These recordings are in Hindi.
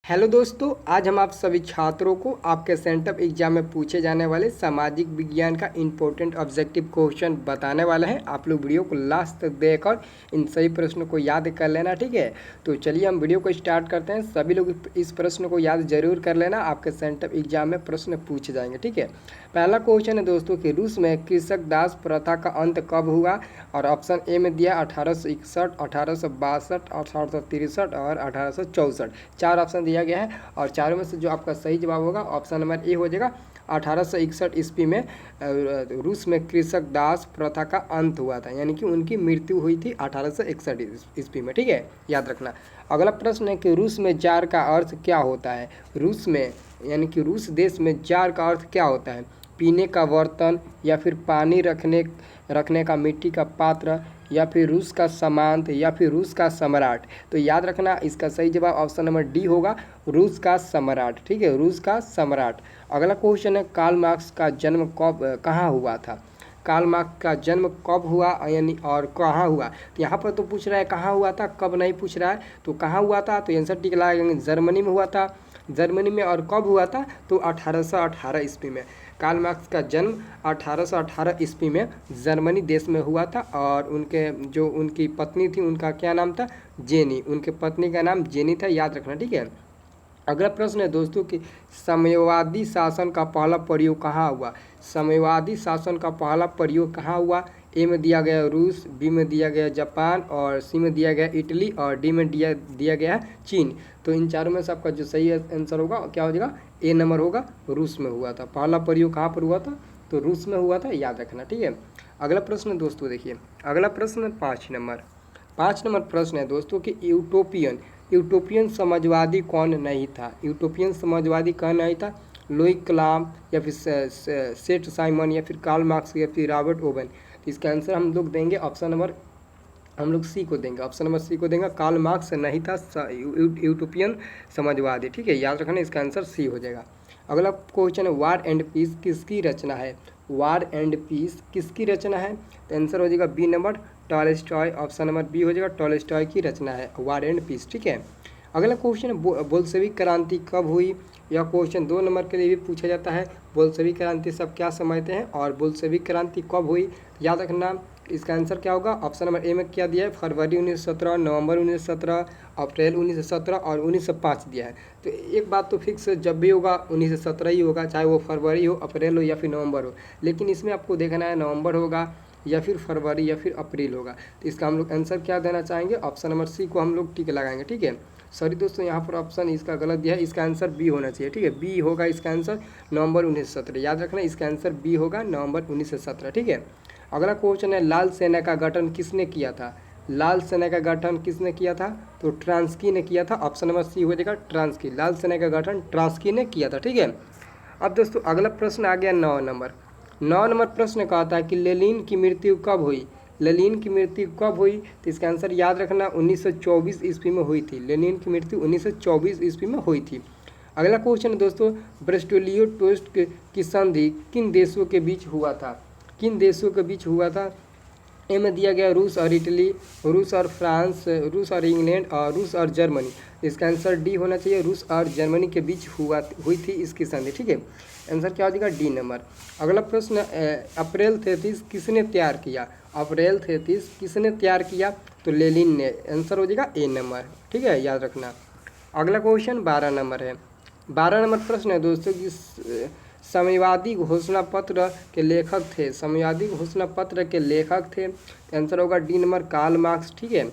हेलो दोस्तों, आज हम आप सभी छात्रों को आपके सेंटअप एग्जाम में पूछे जाने वाले सामाजिक विज्ञान का इम्पोर्टेंट ऑब्जेक्टिव क्वेश्चन बताने वाले हैं। आप लोग वीडियो को लास्ट तक देखकर इन सभी प्रश्नों को याद कर लेना, ठीक है। तो चलिए हम वीडियो को स्टार्ट करते हैं। सभी लोग इस प्रश्न को याद जरूर कर लेना, आपके सेंटअप एग्जाम में प्रश्न पूछे जाएंगे, ठीक है। पहला क्वेश्चन है दोस्तों कि रूस में कृषक दास प्रथा का अंत कब हुआ। और ऑप्शन ए में दिया 1861, 1862, 1863 और 1864। चार ऑप्शन दिया गया है और चारों में से जो आपका सही जवाब होगा ऑप्शन नंबर ए हो जाएगा। 1861 ईस्वी में रूस में कृषक दास प्रथा का अंत हुआ था, यानी कि उनकी मृत्यु हुई थी 1861 ईस्वी में, ठीक है, याद रखना। अगला प्रश्न है कि रूस में जार का अर्थ क्या होता है। रूस में यानी कि रूस देश में जार का अर्थ क्या होता है। पीने का बर्तन, या फिर पानी रखने का मिट्टी का पात्र, या फिर रूस का सामंत, या फिर रूस का सम्राट। तो याद रखना इसका सही जवाब ऑप्शन नंबर डी होगा, रूस का सम्राट, ठीक है, रूस का सम्राट। अगला क्वेश्चन है कार्ल मार्क्स का जन्म कहाँ हुआ था। कार्ल मार्क्स का जन्म कब हुआ यानी और कहाँ हुआ। तो यहाँ पर तो पूछ रहा है कहाँ हुआ था, कब नहीं पूछ रहा है। तो कहाँ हुआ था, तो आंसर टिक लगाएंगे जर्मनी में हुआ था। जर्मनी में। और कब हुआ था, तो 1818 ईस्वी में। कार्ल मार्क्स का जन्म 1818 ईस्वी में जर्मनी देश में हुआ था। और उनकी पत्नी थी, उनका क्या नाम था, जेनी। उनके पत्नी का नाम जेनी था, याद रखना, ठीक है। अगला प्रश्न है दोस्तों कि साम्यवादी शासन का पहला प्रयोग कहाँ हुआ। साम्यवादी शासन का पहला प्रयोग कहाँ हुआ। ए में दिया गया रूस, बी में दिया गया जापान, और सी में दिया गया इटली, और डी में दिया गया चीन। तो इन चारों में से आपका जो सही आंसर होगा क्या हो जाएगा, ए नंबर होगा, रूस में हुआ था। पहला प्रयोग कहाँ पर हुआ था, तो रूस में हुआ था, याद रखना, ठीक है। अगला प्रश्न दोस्तों देखिए, अगला प्रश्न 5 नंबर प्रश्न है दोस्तों कि यूटोपियन समाजवादी कौन नहीं था। यूटोपियन समाजवादी कौन नहीं था। लुई कलाम, या फिर सेठ साइमन, या फिर कार्ल मार्क्स, या फिर रॉबर्ट ओवन। तो इसका आंसर हम लोग देंगे ऑप्शन नंबर, हम लोग सी को देंगे, ऑप्शन नंबर सी को देंगे। कार्ल मार्क्स नहीं था यूटोपियन समाजवादी, ठीक है, याद रखना, इसका आंसर सी हो जाएगा। अगला क्वेश्चन है वार एंड पीस किसकी रचना है। वार एंड पीस किसकी रचना है, तो आंसर हो जाएगा B number, Tolstoy. Option number B हो जाएगा, टॉलस्टॉय की रचना है वार एंड पीस, ठीक है। अगला क्वेश्चन है बोल्शेविक क्रांति कब हुई। यह क्वेश्चन 2 नंबर के लिए भी पूछा जाता है। बोल्शेविक क्रांति सब क्या समझते हैं और बोल्शेविक क्रांति कब हुई, याद रखना। इसका आंसर क्या होगा, ऑप्शन नंबर ए में क्या दिया है, फरवरी 1917, नवंबर 1917, अप्रैल 1917 और 1905 दिया है। तो एक बात तो फिक्स, जब भी होगा 1917 ही होगा, चाहे वो फरवरी हो, अप्रैल हो, या फिर नवंबर हो। लेकिन इसमें आपको देखना है नवंबर होगा, या फिर फरवरी, या फिर अप्रैल होगा। तो इसका हम लोग आंसर क्या देना चाहेंगे, ऑप्शन नंबर सी को हम लोग टिक लगाएंगे, ठीक है। सॉरी दोस्तों, यहाँ पर ऑप्शन इसका गलत दिया है, इसका आंसर बी होना चाहिए, ठीक है, बी होगा इसका आंसर, नवंबर 1917। याद रखना इसका आंसर बी होगा, नवंबर 1917, ठीक है। अगला क्वेश्चन है लाल सेना का गठन किसने किया था। लाल सेना का गठन किसने किया था, तो ट्रांस्की ने किया था। ऑप्शन नंबर सी हो जाएगा, ट्रांस्की। लाल सेना का गठन ट्रांस्की ने किया था, ठीक है। अब दोस्तों अगला प्रश्न आ गया 9 नंबर प्रश्न कहता है कि लेनिन की मृत्यु कब हुई। लेनिन की मृत्यु कब हुई, तो इसका आंसर याद रखना 1924 ईस्वी में हुई थी। लेनिन की मृत्यु 1924 ईस्वी में हुई थी। अगला क्वेश्चन है दोस्तों, ब्रेस्ट-लिटोव की संधि किन देशों के बीच हुआ था। किन देशों के बीच हुआ था। ए में दिया गया रूस और इटली, रूस और फ्रांस, रूस और इंग्लैंड, और रूस और जर्मनी। इसका आंसर डी होना चाहिए, रूस और जर्मनी के बीच हुई थी इसकी संधि, ठीक है। आंसर क्या हो जाएगा, डी नंबर। अगला प्रश्न, अप्रैल 33 किसने तैयार किया। अप्रैल 33 किसने तैयार किया, तो लेनिन ने। आंसर हो जाएगा ए नंबर, ठीक है, याद रखना। अगला क्वेश्चन 12 नंबर है। 12 नंबर प्रश्न है दोस्तों कि साम्यवादी घोषणा पत्र के लेखक थे। साम्यवादी घोषणा पत्र के लेखक थे, आंसर होगा डी नंबर, कार्ल मार्क्स, ठीक है।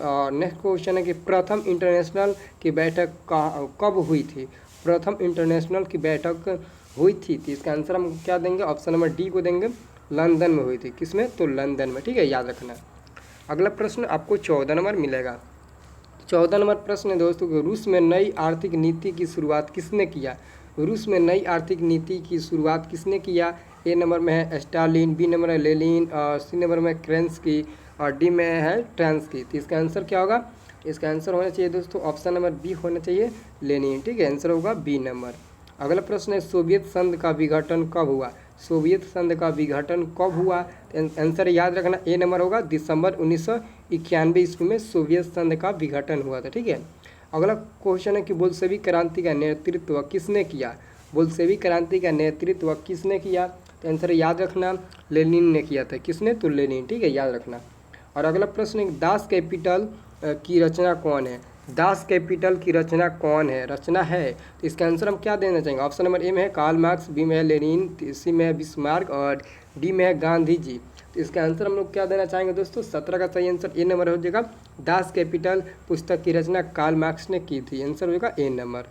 और नेक्स्ट क्वेश्चन है कि प्रथम इंटरनेशनल की बैठक कब हुई थी। प्रथम इंटरनेशनल की बैठक हुई थी, तो इसका आंसर हम क्या देंगे, ऑप्शन नंबर डी को देंगे, लंदन में हुई थी। किसमें, तो लंदन में, ठीक है, याद रखना। अगला प्रश्न आपको 14 नंबर मिलेगा। 14 नंबर प्रश्न है दोस्तों कि रूस में नई आर्थिक नीति की शुरुआत किसने किया। रूस में नई आर्थिक नीति की शुरुआत किसने किया। ए नंबर में है स्टालिन, बी नंबर है लेनिन, और सी नंबर में क्रेंस्की, और डी में है ट्रांस्की। तो इसका आंसर क्या होगा, इसका आंसर होना चाहिए दोस्तों ऑप्शन नंबर बी होना चाहिए, लेनिन, ठीक है, आंसर होगा बी नंबर। अगला प्रश्न है सोवियत संघ का विघटन कब हुआ। सोवियत संघ का विघटन कब हुआ, आंसर याद रखना ए नंबर होगा, दिसंबर 1991 ईस्वी में सोवियत संघ का विघटन हुआ था, ठीक है। अगला क्वेश्चन है कि बोल्शेवी क्रांति का नेतृत्व किसने किया। बोल्शेवी क्रांति का नेतृत्व किसने किया, तो आंसर याद रखना लेनिन ने किया था। किसने, तो लेनिन, ठीक है, याद रखना। और अगला प्रश्न है दास कैपिटल की रचना कौन है। दास कैपिटल की रचना कौन है, रचना है, तो इसका आंसर हम क्या देना चाहेंगे। ऑप्शन नंबर ए में है कार्ल मार्क्स, बी में है लेनिन, सी में है बिस्मार्क और डी में है गांधी जी। तो इसका आंसर हम लोग क्या देना चाहेंगे दोस्तों, 17 का सही आंसर ए नंबर हो जाएगा। दास कैपिटल पुस्तक की रचना कार्ल मार्क्स ने की थी, आंसर होगा ए नंबर।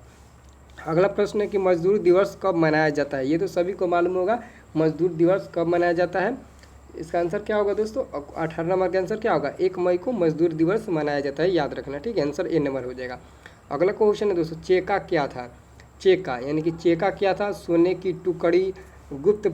अगला प्रश्न है कि मजदूर दिवस कब मनाया जाता है। ये तो सभी को मालूम होगा मजदूर दिवस कब मनाया जाता है। इसका आंसर क्या होगा दोस्तों, 18 नंबर का आंसर क्या होगा, 1 मई को मजदूर दिवस मनाया जाता है, याद रखना, ठीक है, आंसर ए नंबर हो जाएगा। अगला क्वेश्चन है दोस्तों चेका क्या था। चेका यानी कि चेका क्या था, सोने की टुकड़ी, गुप्त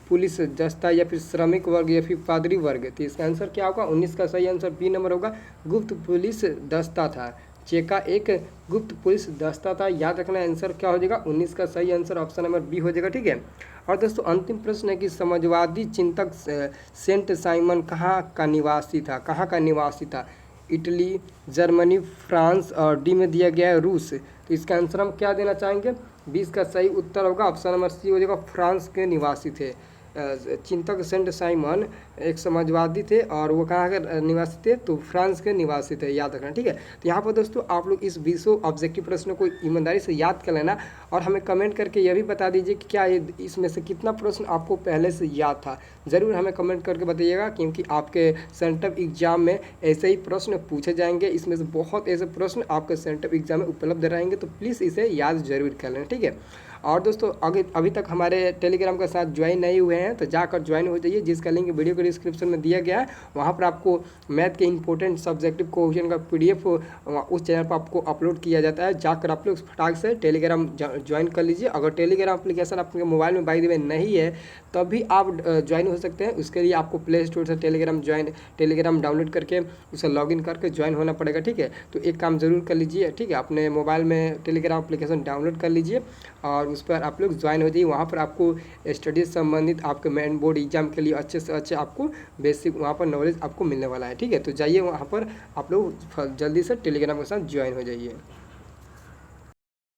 पुलिस दस्ता या फिर श्रमिक वर्ग या फिर पादरी वर्ग। तो इसका आंसर क्या होगा, 19 का सही आंसर बी नंबर होगा, गुप्त पुलिस दस्ता था। चेका एक गुप्त पुलिस दस्ता था, याद रखना, आंसर क्या हो जाएगा, 19 का सही आंसर ऑप्शन नंबर बी हो जाएगा, ठीक है। और दोस्तों अंतिम प्रश्न है कि समाजवादी चिंतक सेंट साइमन कहाँ का निवासी था, कहाँ का निवासी था। इटली, जर्मनी, फ्रांस और डी में दिया गया है रूस। तो इसका आंसर हम क्या देना चाहेंगे, 20 का सही उत्तर होगा ऑप्शन नंबर सी हो जाएगा, फ्रांस के निवासी थे। चिंतक सेंट साइमन एक समाजवादी थे और वो कहाँ के निवासी थे, तो फ्रांस के निवासी थे, याद रखना, ठीक है। तो यहाँ पर दोस्तों आप लोग इस 20 ऑब्जेक्टिव प्रश्नों को ईमानदारी से याद कर लेना और हमें कमेंट करके यह भी बता दीजिए कि क्या ये इसमें से कितना प्रश्न आपको पहले से याद था। ज़रूर हमें कमेंट करके बताइएगा, क्योंकि आपके सेंटअप एग्जाम में ऐसे ही प्रश्न पूछे जाएंगे। इसमें से बहुत ऐसे प्रश्न आपके सेंटअप एग्जाम में उपलब्ध रहेंगे, तो प्लीज़ इसे याद जरूर कर लेना, ठीक है। और दोस्तों अभी तक हमारे टेलीग्राम के साथ ज्वाइन नहीं हुए हैं तो जाकर ज्वाइन हो जाइए, जिसका लिंक वीडियो के डिस्क्रिप्शन में दिया गया है। वहाँ पर आपको मैथ के इंपॉर्टेंट सब्जेक्टिव क्वेश्चन का PDF उस चैनल पर आपको अपलोड किया जाता है। जाकर आप लोग फटाक से टेलीग्राम ज्वाइन कर लीजिए। अगर टेलीग्राम एप्लीकेशन आपके मोबाइल में बाय द वे नहीं है तभी आप ज्वाइन हो सकते हैं। उसके लिए आपको प्ले स्टोर से टेलीग्राम डाउनलोड करके उसे लॉगिन करके ज्वाइन होना पड़ेगा, ठीक है। तो एक काम ज़रूर कर लीजिए, ठीक है, अपने मोबाइल में टेलीग्राम एप्लीकेशन डाउनलोड कर लीजिए और उस पर आप लोग ज्वाइन हो जाइए। वहाँ पर आपको स्टडीज संबंधित आपके मेन बोर्ड एग्जाम के लिए अच्छे से अच्छे आपको बेसिक वहाँ पर नॉलेज आपको मिलने वाला है, ठीक है। तो जाइए वहाँ पर आप लोग जल्दी से टेलीग्राम के साथ ज्वाइन हो जाइए।